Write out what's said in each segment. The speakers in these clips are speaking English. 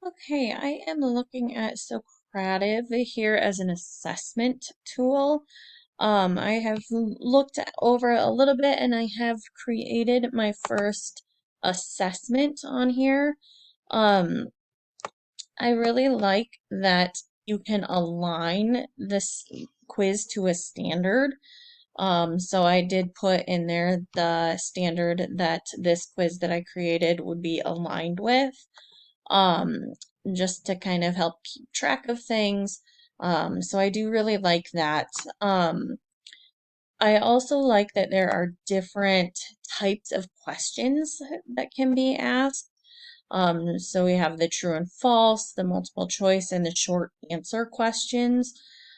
Okay, I am looking at Socrative here as an assessment tool. I have looked over a little bit and I have created my first assessment on here. Um, I really like that you can align this quiz to a standard. So I did put in there the standard that this quiz that I created would be aligned with, um, just to kind of help keep track of things. So I do really like that. I also like that there are different types of questions that can be asked. So we have the true and false, the multiple choice, and the short answer questions.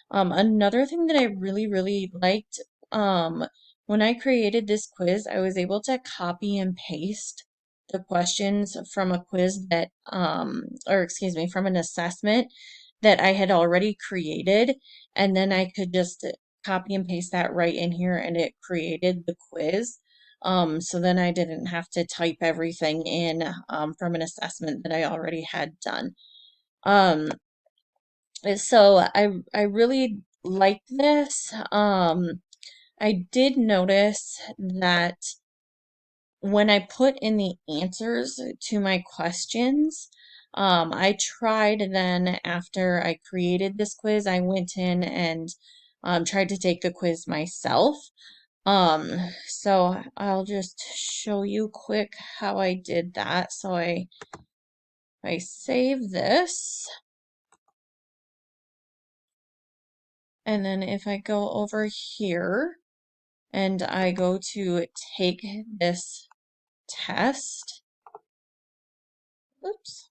Another thing that I really liked, when I created this quiz, I was able to copy and paste the questions from a quiz that, or excuse me, from an assessment that I had already created, and then I could just copy and paste that right in here, and it created the quiz. So then I didn't have to type everything in from an assessment that I already had done. Um, so I really like this. I did notice that when I put in the answers to my questions, I tried then after I created this quiz, I went in and tried to take the quiz myself. So I'll just show you quick how I did that. So I save this, and then if I go over here and I go to take this test, oops.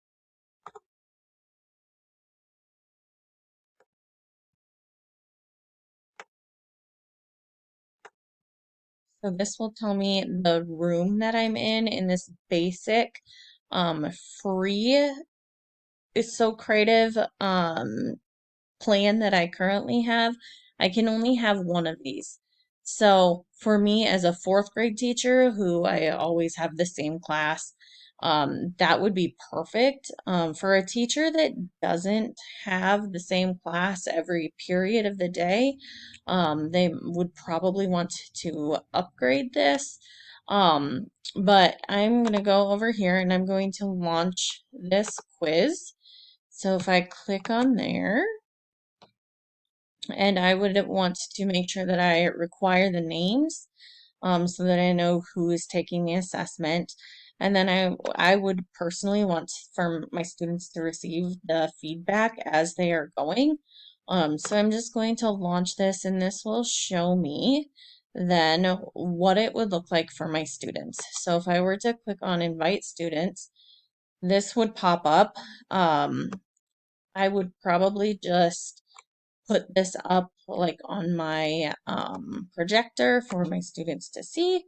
So this will tell me the room that I'm in this basic free Socrative plan that I currently have. I can only have one of these. So for me as a fourth grade teacher who I always have the same class, that would be perfect. For a teacher that doesn't have the same class every period of the day, they would probably want to upgrade this. But I'm going to go over here and I'm going to launch this quiz. So if I click on there, and I would want to make sure that I require the names, so that I know who is taking the assessment. And then I would personally want for my students to receive the feedback as they are going. So I'm just going to launch this, and this will show me then what it would look like for my students. So if I were to click on invite students, this would pop up. I would probably just put this up like on my projector for my students to see.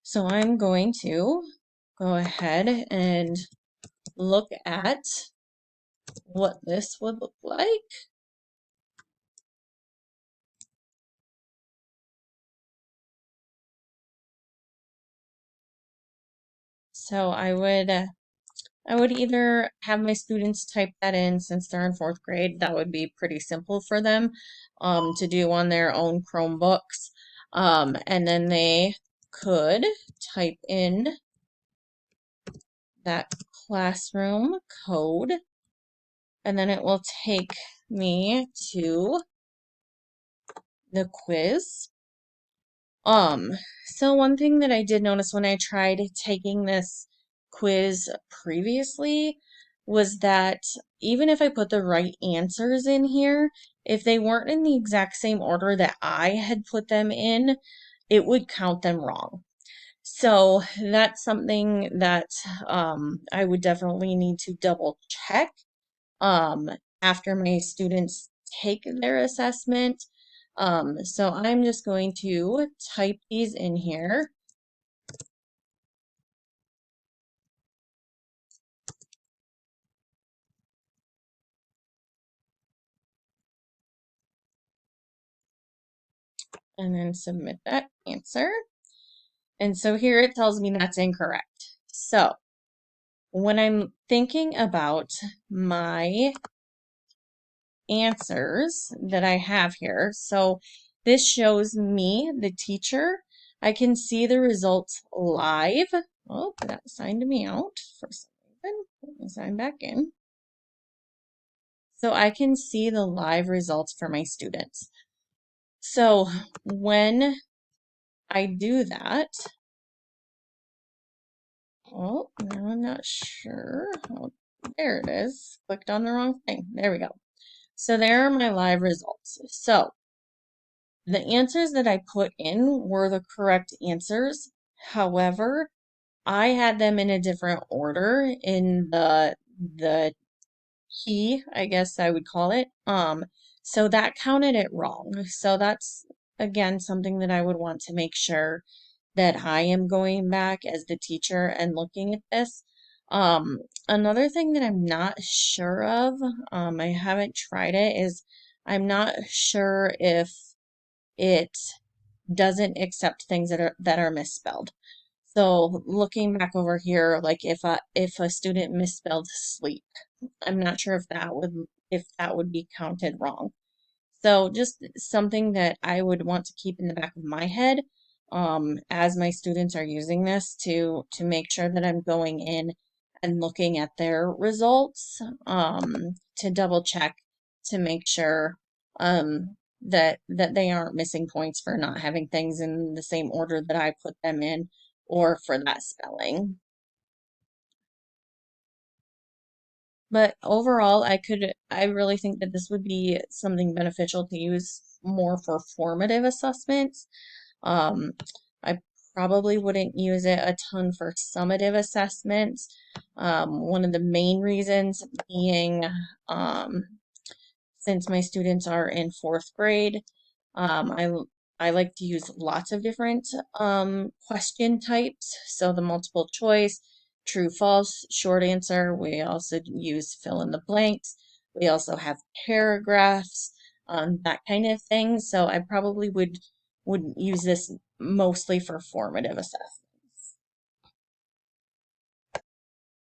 So I'm going to go ahead and look at what this would look like. So I would either have my students type that in since they're in fourth grade. That would be pretty simple for them to do on their own Chromebooks. And then they could type in that classroom code, and then it will take me to the quiz. So one thing that I did notice when I tried taking this quiz previously was that even if I put the right answers in here, if they weren't in the exact same order that I had put them in, it would count them wrong. So that's something that I would definitely need to double check um, after my students take their assessment. So I'm just going to type these in here. And then submit that answer. And so here it tells me that's incorrect. So when I'm thinking about my answers that I have here, so this shows me, the teacher. I can see the results live. Oh, that signed me out for some reason. Let me sign back in. So I can see the live results for my students. So when I do that, oh, now I'm not sure. Oh, there it is. Clicked on the wrong thing. There we go. So there are my live results. So the answers that I put in were the correct answers. However, I had them in a different order in the key, I guess I would call it. So that counted it wrong. So that's again something that I would want to make sure that I am going back as the teacher and looking at this. Another thing that I'm not sure of, I haven't tried it, is I'm not sure if it doesn't accept things that are misspelled. So looking back over here, like if a student misspelled sleep, I'm not sure if that would be counted wrong. So just something that I would want to keep in the back of my head, as my students are using this to make sure that I'm going in and looking at their results, to double check to make sure that they aren't missing points for not having things in the same order that I put them in, or for that spelling. But overall, I really think that this would be something beneficial to use more for formative assessments. Um, I probably wouldn't use it a ton for summative assessments. One of the main reasons being, since my students are in fourth grade, um, I I like to use lots of different question types. So the multiple choice, true, false, short answer. We also use fill in the blanks. We also have paragraphs, that kind of thing. So I probably would use this mostly for formative assessment.